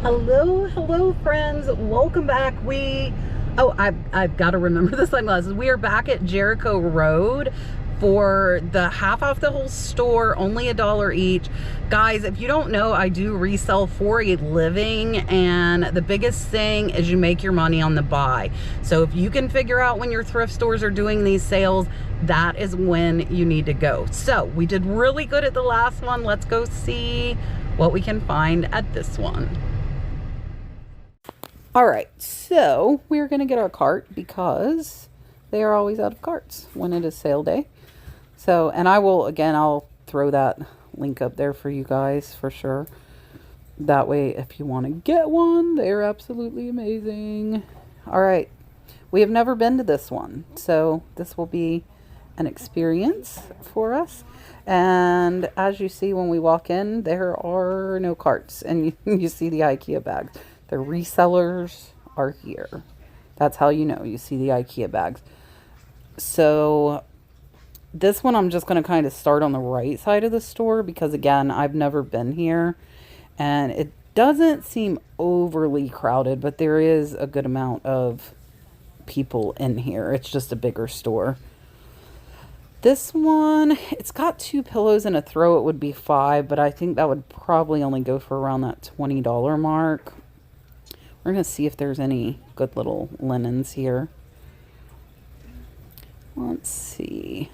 Hello, friends. Welcome back. I've got to remember the sunglasses. We are back at Jericho Road for the half off the whole store, only $1 each. Guys, if you don't know, I do resell for a living, and the biggest thing is you make your money on the buy. So if you can figure out when your thrift stores are doing these sales, that is when you need to go. So we did really good at the last one. Let's go see what we can find at this one. All right, so we're going to get our cart because they are always out of carts when it is sale day. So, and I'll throw that link up there for you guys for sure. That way, if you want to get one, they're absolutely amazing. All right, we have never been to this one, so this will be an experience for us. And as you see when we walk in, there are no carts, and you see the IKEA bags. The resellers are here. That's how you know. You see the IKEA bags. So this one I'm just going to kind of start on the right side of the store because, again, I've never been here. And it doesn't seem overly crowded, but there is a good amount of people in here. It's just a bigger store. This one, it's got 2 pillows and a throw. It would be $5, but I think that would probably only go for around that $20 mark. We're going to see if there's any good little linens here. Let's see.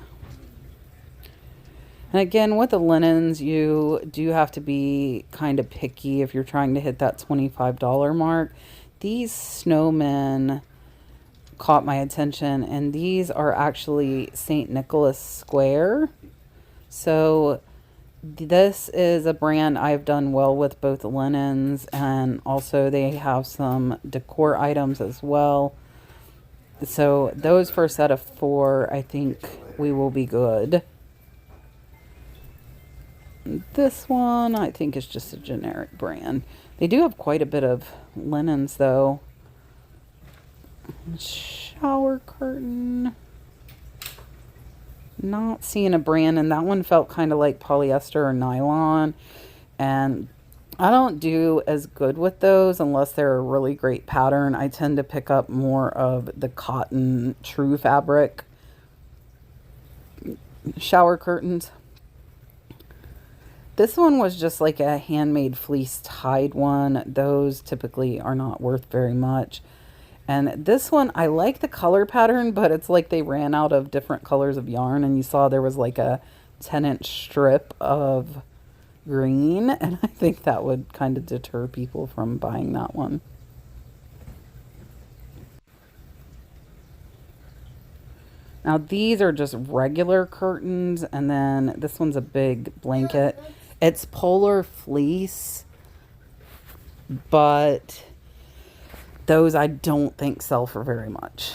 And again, with the linens, you do have to be kind of picky if you're trying to hit that $25 mark. These snowmen caught my attention, and these are actually St. Nicholas Square. So this is a brand I've done well with, both linens, and also they have some decor items as well. So those for a set of 4, I think we will be good. This one I think is just a generic brand. They do have quite a bit of linens though. Shower curtain. Not seeing a brand, and that one felt kind of like polyester or nylon, and I don't do as good with those unless they're a really great pattern. I tend to pick up more of the cotton true fabric shower curtains. This one was just like a handmade fleece tied one. Those typically are not worth very much. And this one, I like the color pattern, but it's like they ran out of different colors of yarn, and you saw there was like a 10-inch strip of green, and I think that would kind of deter people from buying that one. Now these are just regular curtains, and then this one's a big blanket. It's polar fleece, but those I don't think sell for very much.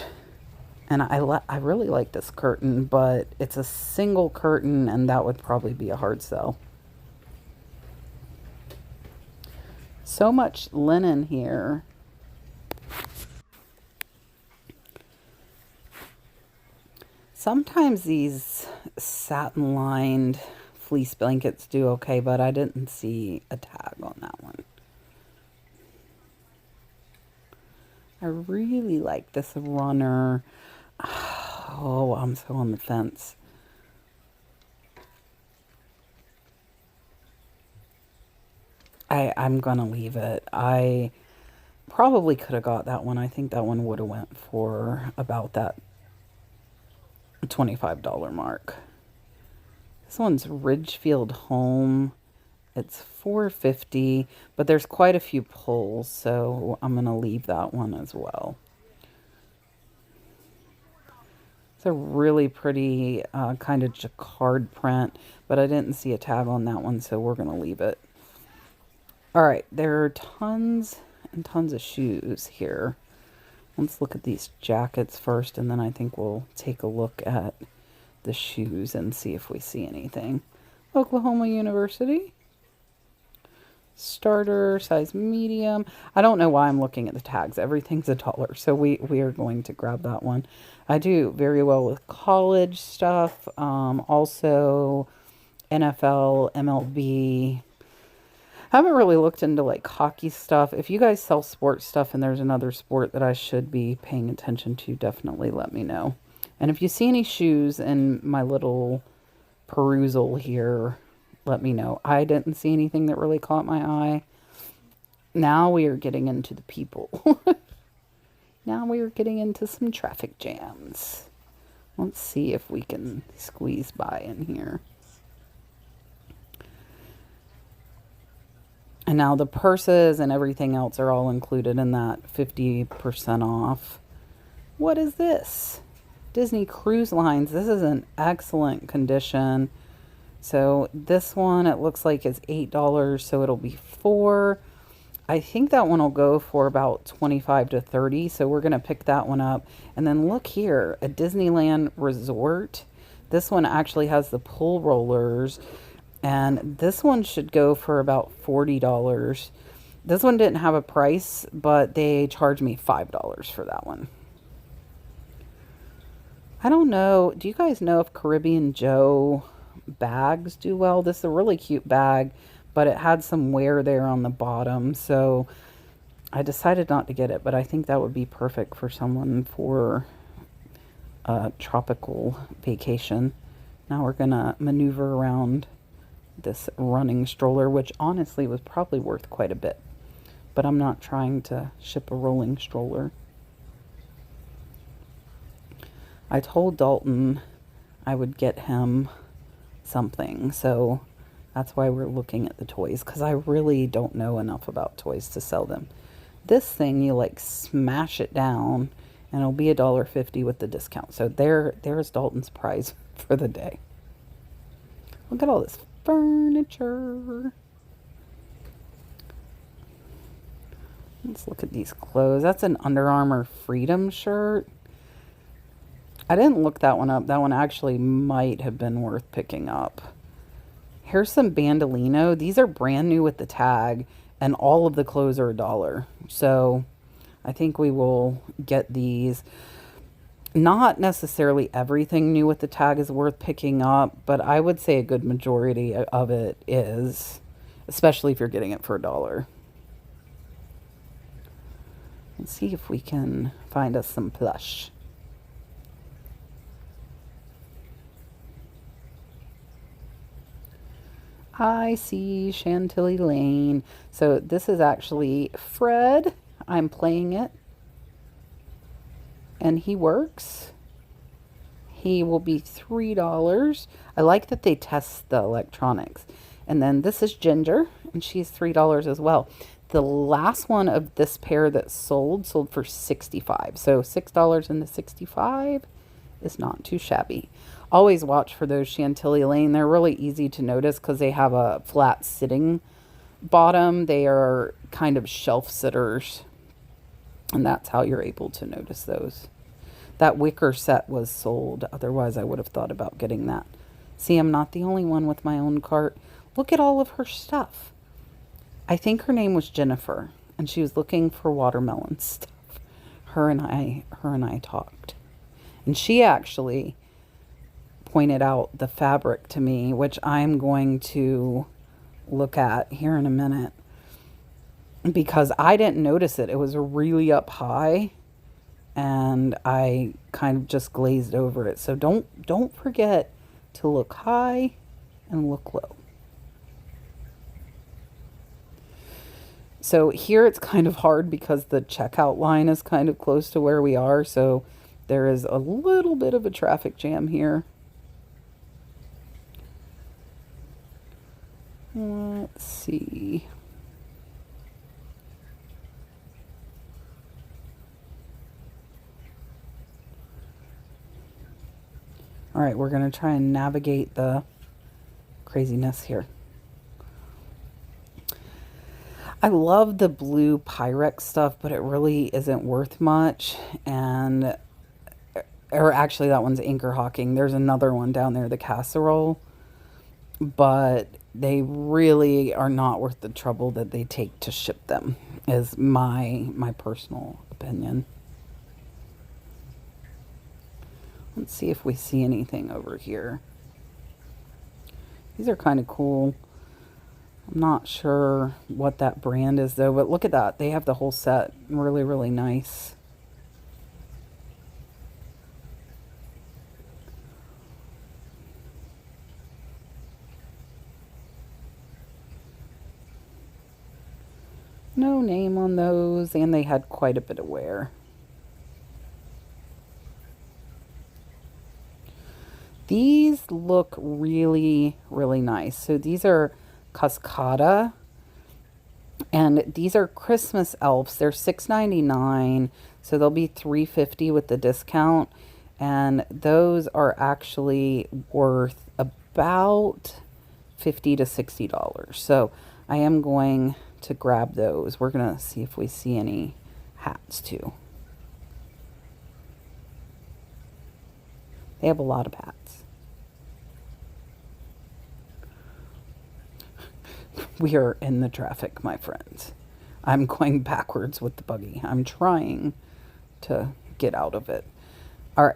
And I really like this curtain, but it's a single curtain, and that would probably be a hard sell. So much linen here. Sometimes these satin-lined fleece blankets do okay, but I didn't see a tag on that one. I really like this runner. Oh, I'm so on the fence. I'm gonna leave it. I probably could have got that one. I think that one would have went for about that $25 mark. This one's Ridgefield Home. It's $4.50, but there's quite a few pulls, so I'm gonna leave that one as well. It's a really pretty kind of jacquard print, but I didn't see a tag on that one, so we're gonna leave it. All right, there are tons and tons of shoes here. Let's look at these jackets first, and then I think we'll take a look at the shoes and see if we see anything. Oklahoma University. Starter, size medium. I don't know why I'm looking at the tags. Everything's $1, so we are going to grab that one. I do very well with college stuff. Also NFL, MLB. Haven't really looked into like hockey stuff. If you guys sell sports stuff and there's another sport that I should be paying attention to, definitely let me know. And if you see any shoes in my little perusal here, let me know. I didn't see anything that really caught my eye. Now we are getting into the people. Now we are getting into some traffic jams. Let's see if we can squeeze by in here. And now the purses and everything else are all included in that 50% off. What is this? Disney Cruise Lines. This is in excellent condition. So this one, it looks like it's $8, so it'll be $4. I think that one will go for about $25 to $30, so we're going to pick that one up. And then look here, a Disneyland Resort. This one actually has the pool rollers, and this one should go for about $40. This one didn't have a price, but they charged me $5 for that one. I don't know. Do you guys know if Caribbean Joe bags do well? This is a really cute bag, but it had some wear there on the bottom, so I decided not to get it, but I think that would be perfect for someone for a tropical vacation. Now we're going to maneuver around this running stroller, which honestly was probably worth quite a bit, but I'm not trying to ship a rolling stroller. I told Dalton I would get him something, so that's why we're looking at the toys, because I really don't know enough about toys to sell them. This thing, you like smash it down and it'll be $1.50 with the discount. So there's Dalton's prize for the day. Look at all this furniture. Let's look at these clothes. That's an Under Armour Freedom shirt. I didn't look that one up. That one actually might have been worth picking up. Here's some Bandolino. These are brand new with the tag, and all of the clothes are $1. So I think we will get these. Not necessarily everything new with the tag is worth picking up, but I would say a good majority of it is, especially if you're getting it for $1. Let's see if we can find us some plush. I see Chantilly Lane. So this is actually Fred. I'm playing it. And he works. He will be $3. I like that they test the electronics. And then this is Ginger, and she's $3 as well. The last one of this pair that sold for $65. So $6 into $65 is not too shabby. Always watch for those Chantilly Lane. They're really easy to notice because they have a flat sitting bottom. They are kind of shelf sitters, and that's how you're able to notice those. That wicker set was sold. Otherwise, I would have thought about getting that. See, I'm not the only one with my own cart. Look at all of her stuff. I think her name was Jennifer, and she was looking for watermelon stuff. Her and I talked. And she actually pointed out the fabric to me, which I'm going to look at here in a minute, because I didn't notice it. It was really up high, and I kind of just glazed over it. So don't forget to look high and look low. So here it's kind of hard because the checkout line is kind of close to where we are, so there is a little bit of a traffic jam here. Let's see. All right, we're going to try and navigate the craziness here. I love the blue Pyrex stuff, but it really isn't worth much. Or actually, that one's Anchor Hawking. There's another one down there, the Casserole. But they really are not worth the trouble that they take to ship them, is my personal opinion. Let's see if we see anything over here. These are kind of cool. I'm not sure what that brand is though, but look at that. They have the whole set. Really, really nice. No name on those, and they had quite a bit of wear. These look really, really nice. So these are Cascada, and these are Christmas elves. They're $6.99, so they'll be $3.50 with the discount. And those are actually worth about $50 to $60. So I am going to grab those. We're gonna see if we see any hats too. They have a lot of hats. We are in the traffic, my friends. I'm going backwards with the buggy. I'm trying to get out of it. All right,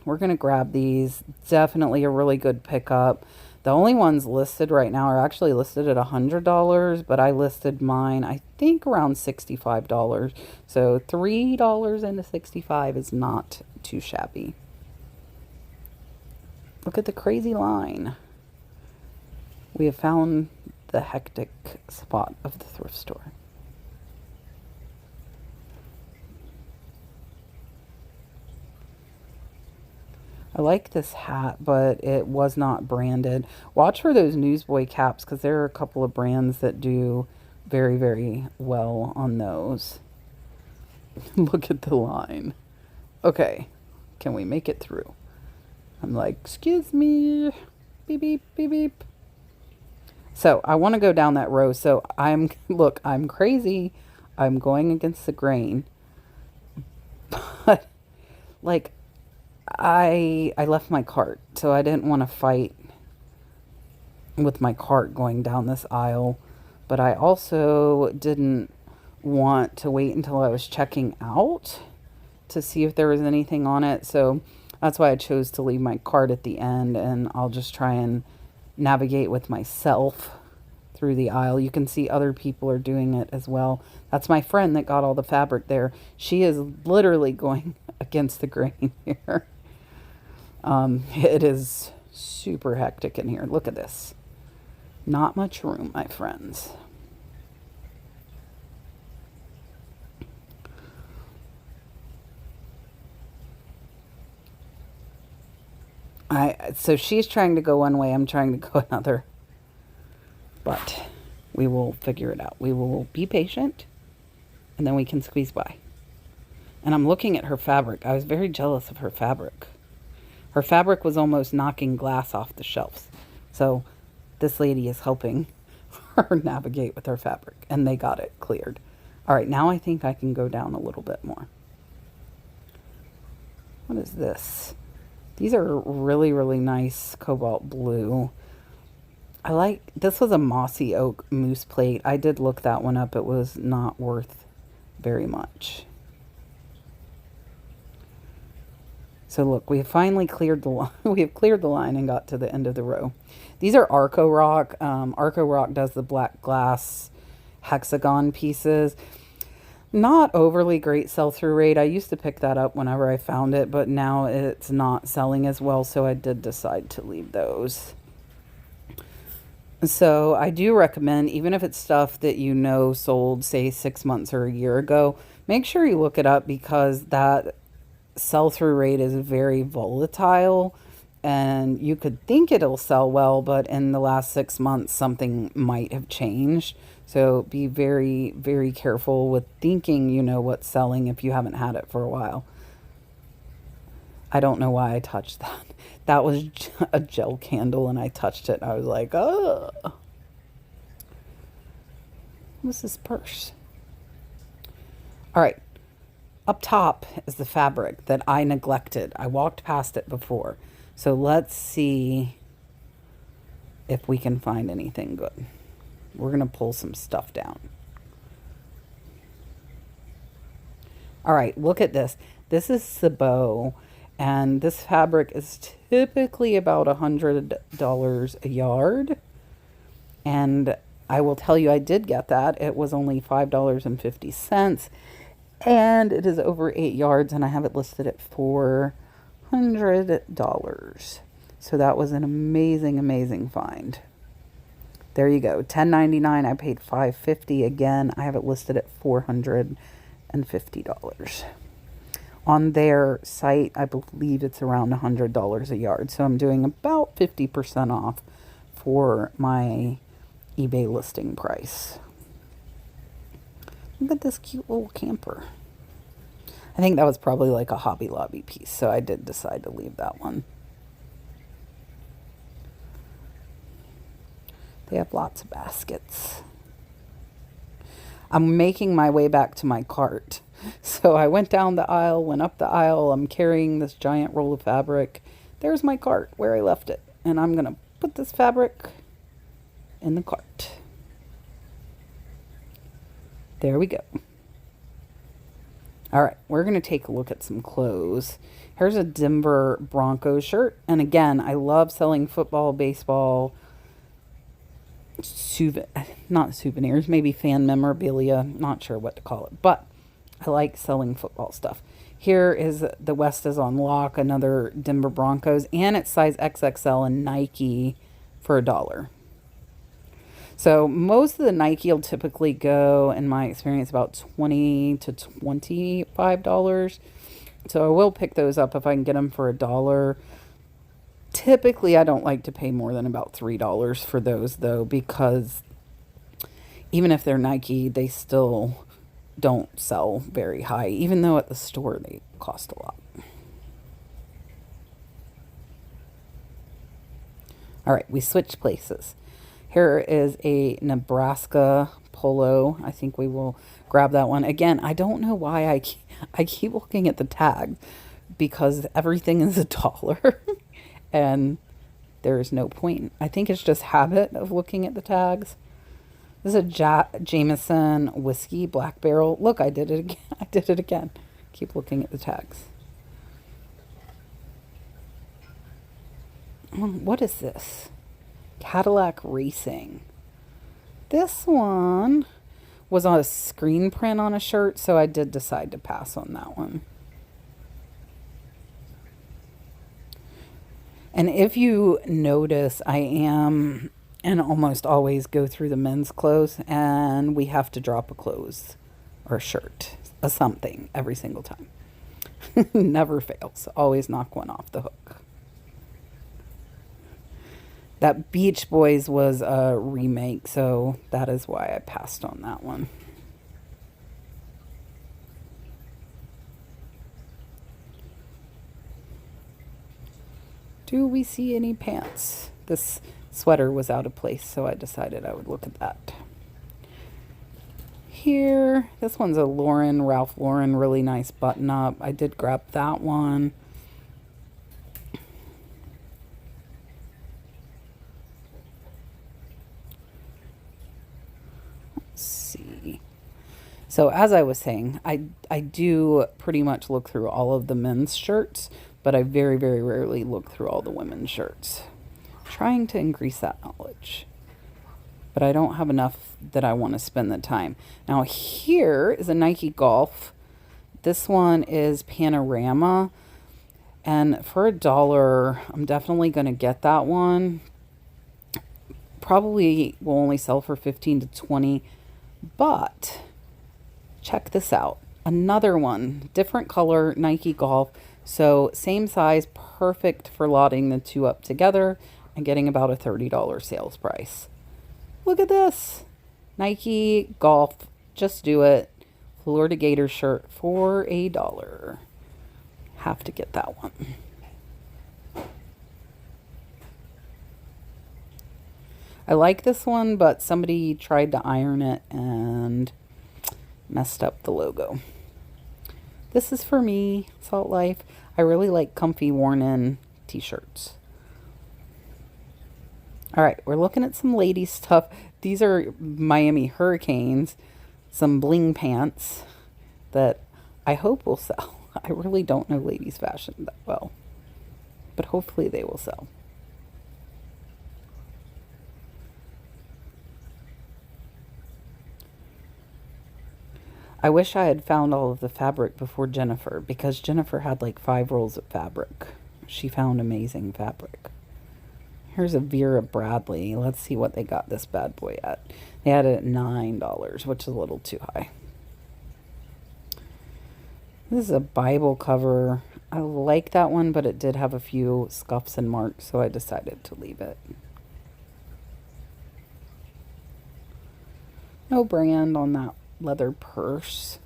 we're going to grab these. Definitely a really good pickup. The only ones listed right now are actually listed at $100, but I listed mine, I think, around $65. So $3 into 65 is not too shabby. Look at the crazy line. We have found the hectic spot of the thrift store. I like this hat, but it was not branded. Watch for those Newsboy caps because there are a couple of brands that do very, very well on those. Look at the line. Okay, can we make it through? I'm like, excuse me, beep, beep, beep, beep. So I want to go down that row. So look, I'm crazy. I'm going against the grain. But like, I left my cart, so I didn't want to fight with my cart going down this aisle. But I also didn't want to wait until I was checking out to see if there was anything on it. So that's why I chose to leave my cart at the end, and I'll just try and navigate with myself through the aisle. You can see other people are doing it as well. That's my friend that got all the fabric there. She is literally going against the grain here. It is super hectic in here. Look at this. Not much room, my friends. So she's trying to go one way, I'm trying to go another. But we will figure it out. We will be patient, and then we can squeeze by. And I'm looking at her fabric. I was very jealous of her fabric. Her fabric was almost knocking glass off the shelves. So this lady is helping her navigate with her fabric, and they got it cleared. All right, now I think I can go down a little bit more. What is this? These are really, really nice cobalt blue. I like, this was a mossy oak moose plate. I did look that one up. It was not worth very much. So look, we have finally cleared the line. We have cleared the line and got to the end of the row. These are Arco Rock. Arco Rock does the black glass hexagon pieces. Not overly great sell-through rate. I used to pick that up whenever I found it, but now it's not selling as well, so I did decide to leave those. So I do recommend, even if it's stuff that you know sold, say, 6 months or a year ago, make sure you look it up because that sell-through rate is very volatile, and you could think it'll sell well, but in the last 6 months, something might have changed. So be very, very careful with thinking you know what's selling if you haven't had it for a while. I don't know why I touched that. That was a gel candle and I touched it. I was like, oh. What's this purse? All right. Up top is the fabric that I neglected. I walked past it before. So let's see if we can find anything good. We're going to pull some stuff down. All right, look at this. This is Sabot, and this fabric is typically about $100 a yard. And I will tell you, I did get that. It was only $5.50, and it is over 8 yards, and I have it listed at $400. So that was an amazing, amazing find. There you go. $10.99. I paid $5.50. Again, I have it listed at $450. On their site, I believe it's around $100 a yard. So I'm doing about 50% off for my eBay listing price. Look at this cute little camper. I think that was probably like a Hobby Lobby piece, so I did decide to leave that one. They have lots of baskets. I'm making my way back to my cart. So I went down the aisle, went up the aisle. I'm carrying this giant roll of fabric. There's my cart where I left it. And I'm going to put this fabric in the cart. There we go. All right, we're going to take a look at some clothes. Here's a Denver Broncos shirt. And again, I love selling football, baseball, not souvenirs, maybe fan memorabilia. Not sure what to call it, but I like selling football stuff. Here is the West is on Lock, another Denver Broncos, and it's size XXL and Nike for $1. So most of the Nike will typically go, in my experience, about $20 to $25. So I will pick those up if I can get them for $1. Typically, I don't like to pay more than about $3 for those, though, because even if they're Nike, they still don't sell very high, even though at the store they cost a lot. All right, we switched places. Here is a Nebraska polo. I think we will grab that one. Again, I don't know why I keep looking at the tag, because everything is $1. And there's no point. I think it's just habit of looking at the tags. This is a Jameson whiskey black barrel. Look, I did it again. I did it again. Keep looking at the tags. What is this? Cadillac Racing. This one was on a screen print on a shirt, so I did decide to pass on that one. And if you notice, I am and almost always go through the men's clothes, and we have to drop a clothes or a shirt, a something every single time. Never fails. Always knock one off the hook. That Beach Boys was a remake, so that is why I passed on that one. Do we see any pants? This sweater was out of place, so I decided I would look at that. Here, this one's a Ralph Lauren, really nice button up. I did grab that one. Let's see. So as I was saying, I do pretty much look through all of the men's shirts, but I very, very rarely look through all the women's shirts. Trying to increase that knowledge, but I don't have enough that I want to spend the time. Now here is a Nike Golf. This one is Panorama, and for $1, I'm definitely going to get that one. Probably will only sell for 15 to 20, but check this out. Another one, different color, Nike Golf. So same size, perfect for loading the two up together and getting about a $30 sales price. Look at this. Nike Golf, just do it. Florida Gator shirt for $1. Have to get that one. I like this one, but somebody tried to iron it and messed up the logo. This is for me, Salt Life. I really like comfy worn-in t-shirts. All right, we're looking at some lady stuff. These are Miami Hurricanes, some bling pants that I hope will sell. I really don't know ladies' fashion that well, but hopefully they will sell. I wish I had found all of the fabric before Jennifer, because Jennifer had like 5 rolls of fabric. She found amazing fabric. Here's a Vera Bradley. Let's see what they got this bad boy at. They had it at $9, which is a little too high. This is a Bible cover. I like that one, but it did have a few scuffs and marks, so I decided to leave it. No brand on that leather purse.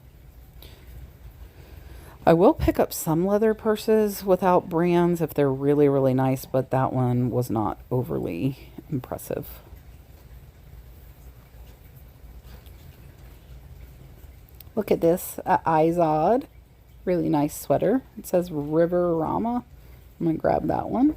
I will pick up some leather purses without brands if they're really, really nice, but that one was not overly impressive. Look at this, Izod. Really nice sweater. It says River Rama. I'm going to grab that one.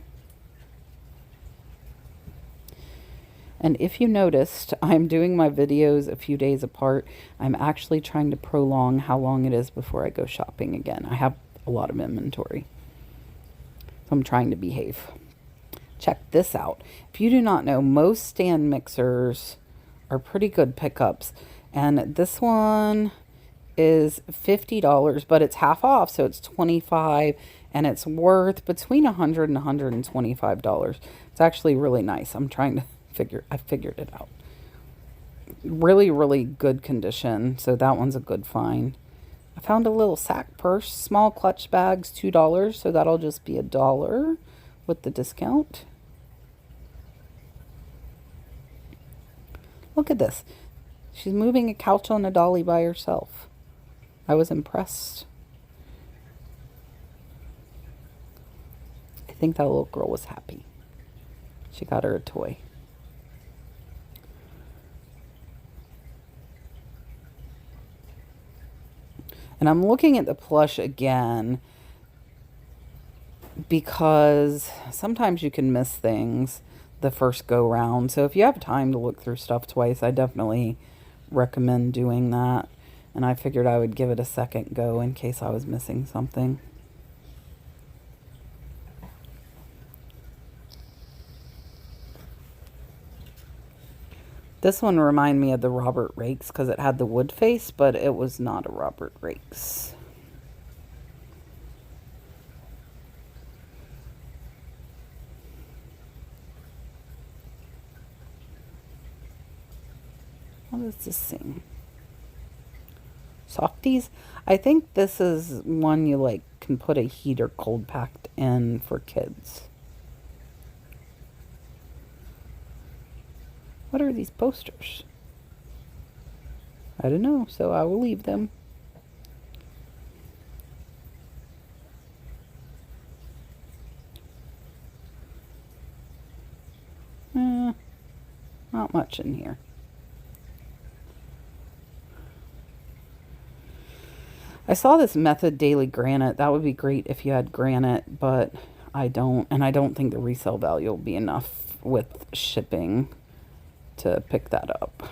And if you noticed, I'm doing my videos a few days apart. I'm actually trying to prolong how long it is before I go shopping again. I have a lot of inventory. So I'm trying to behave. Check this out. If you do not know, most stand mixers are pretty good pickups. And this one is $50, but it's half off, so it's $25, and it's worth between $100 and $125. It's actually really nice. I figured it out. Really, really good condition, so that one's a good find. I found a little sack purse, small clutch bags, $2, so that'll just be $1 with the discount. Look at this. She's moving a couch on a dolly by herself. I was impressed. I think that little girl was happy. She got her a toy. And I'm looking at the plush again because sometimes you can miss things the first go round. So if you have time to look through stuff twice, I definitely recommend doing that. And I figured I would give it a second go in case I was missing something. This one reminded me of the Robert Rakes because it had the wood face, but it was not a Robert Rakes. What does this sing? Softies? I think this is one you like can put a heat or cold packed in for kids. What are these posters? I don't know, so I will leave them. Not much in here. I saw this Method Daily Granite. That would be great if you had granite, but I don't. And I don't think the resale value will be enough with shipping to pick that up.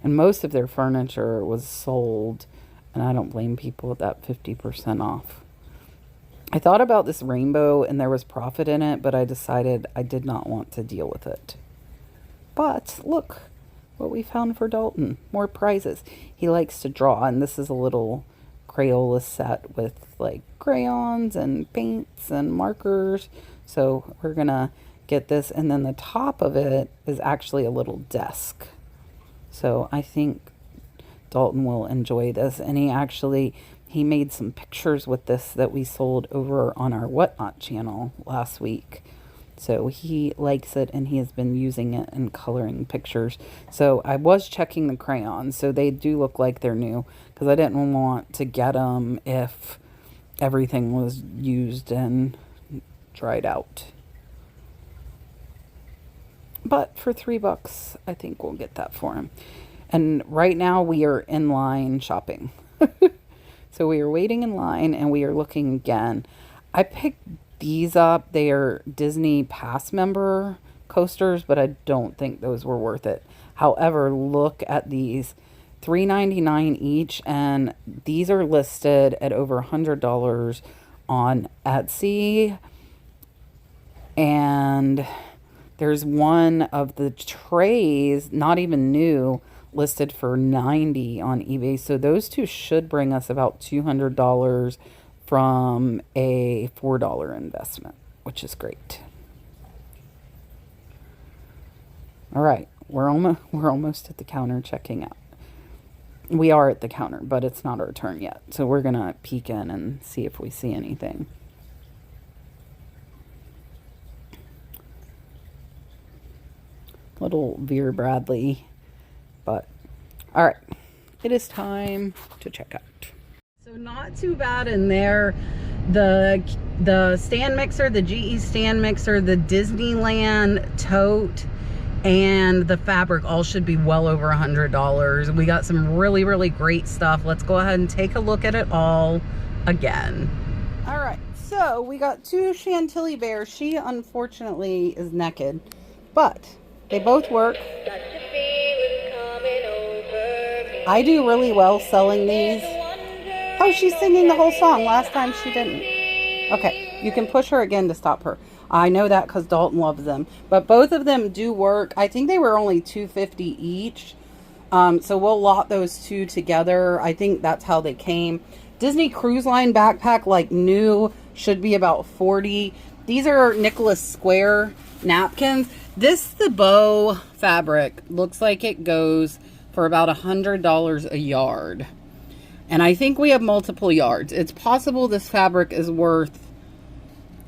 And most of their furniture was sold, and I don't blame people with that 50% off. I thought about this rainbow and there was profit in it, but I decided I did not want to deal with it. But look what we found for Dalton. More prizes. He likes to draw, and this is a little Crayola set with like crayons and paints and markers. So we're gonna get this, and then the top of it is actually a little desk. So I think Dalton will enjoy this, and he made some pictures with this that we sold over on our Whatnot channel last week. So he likes it, and he has been using it and coloring pictures. So I was checking the crayons, so they do look like they're new, because I didn't want to get them if everything was used and dried out. But for $3, I think we'll get that for him. And right now we are in line shopping. So we are waiting in line, and we are looking again. I picked these up. They are Disney Pass member coasters, but I don't think those were worth it. However, look at these. $3.99 each, and these are listed at over $100 on Etsy. And there's one of the trays, not even new, listed for $90 on eBay. So those two should bring us about $200 from a $4 investment, which is great. All right, we're almost at the counter checking out. We are at the counter, but it's not our turn yet. So we're gonna peek in and see if we see anything. Little Vera Bradley, but all right, it is time to check out. So not too bad in there. The stand mixer, the GE stand mixer, the Disneyland tote, and the fabric all should be well over $100. We got some really, really great stuff. Let's go ahead and take a look at it all again. All right, so we got two Chantilly bears. She unfortunately is naked, but they both work. I do really well selling these. Oh, she's singing the whole song. Last time she didn't. Okay, you can push her again to stop her. I know that because Dalton loves them. But both of them do work. I think they were only $2.50 each. So we'll lot those two together. I think that's how they came. Disney Cruise Line backpack, like new, should be about $40. These are Nicholas Square napkins. The bow fabric looks like it goes for about $100 a yard. And I think we have multiple yards. It's possible this fabric is worth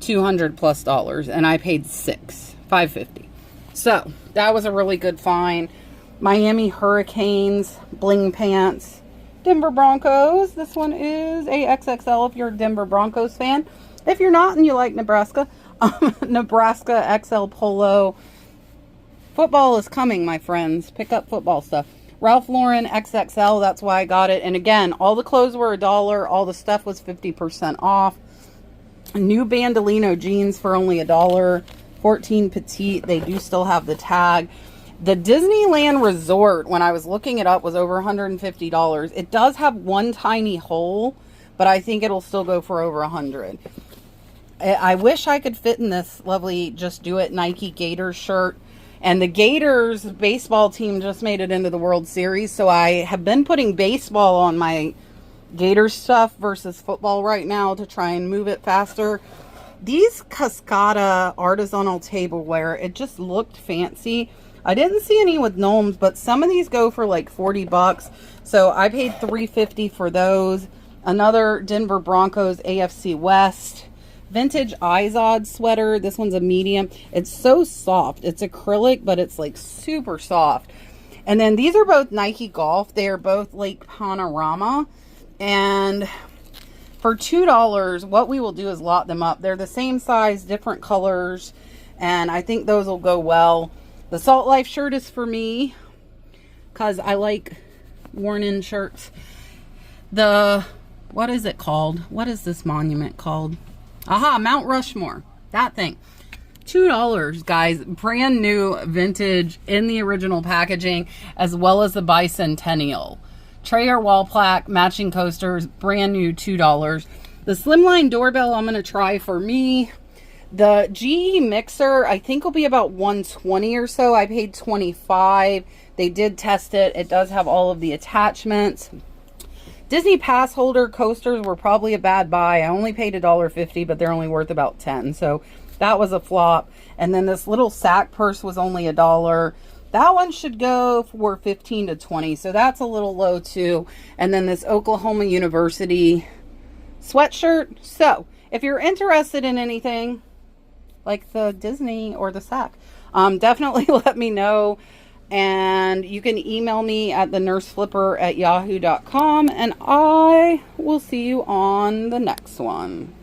$200+ and I paid $5.50. So that was a really good find. Miami Hurricanes bling pants, Denver Broncos. This one is a XXL if you're a Denver Broncos fan. If you're not and you like Nebraska, Nebraska XL polo. Football is coming, my friends. Pick up football stuff. Ralph Lauren XXL, that's why I got it. And again, all the clothes were $1. All the stuff was 50% off. New Bandolino jeans for only $1. 14 petite. They do still have the tag. The Disneyland Resort, when I was looking it up, was over $150. It does have one tiny hole, but I think it'll still go for over $100. I wish I could fit in this lovely Just Do It Nike Gators shirt. And the Gators baseball team just made it into the World Series. So I have been putting baseball on my Gators stuff versus football right now to try and move it faster. These Cascada artisanal tableware, it just looked fancy. I didn't see any with gnomes, but some of these go for like $40. So I paid $3.50 for those. Another Denver Broncos AFC West. Vintage Izod sweater. This one's a medium. It's so soft. It's acrylic, but it's like super soft. And then these are both Nike Golf. They are both Lake Panorama. And for $2, what we will do is lot them up. They're the same size, different colors. And I think those will go well. The Salt Life shirt is for me because I like worn-in shirts. What is it called? What is this monument called? Aha, Mount Rushmore. That thing. $2, guys. Brand new, vintage, in the original packaging, as well as the bicentennial. Tray or wall plaque, matching coasters, brand new, $2. The slimline doorbell I'm going to try for me. The GE mixer, I think will be about $120 or so. I paid $25. They did test it. It does have all of the attachments. Disney pass holder coasters were probably a bad buy. I only paid $1.50, but they're only worth about $10. So that was a flop. And then this little sack purse was only $1. That one should go for $15 to $20. So that's a little low too. And then this Oklahoma University sweatshirt. So if you're interested in anything like the Disney or the sack, definitely let me know. And you can email me at thenurseflipper@yahoo.com. And I will see you on the next one.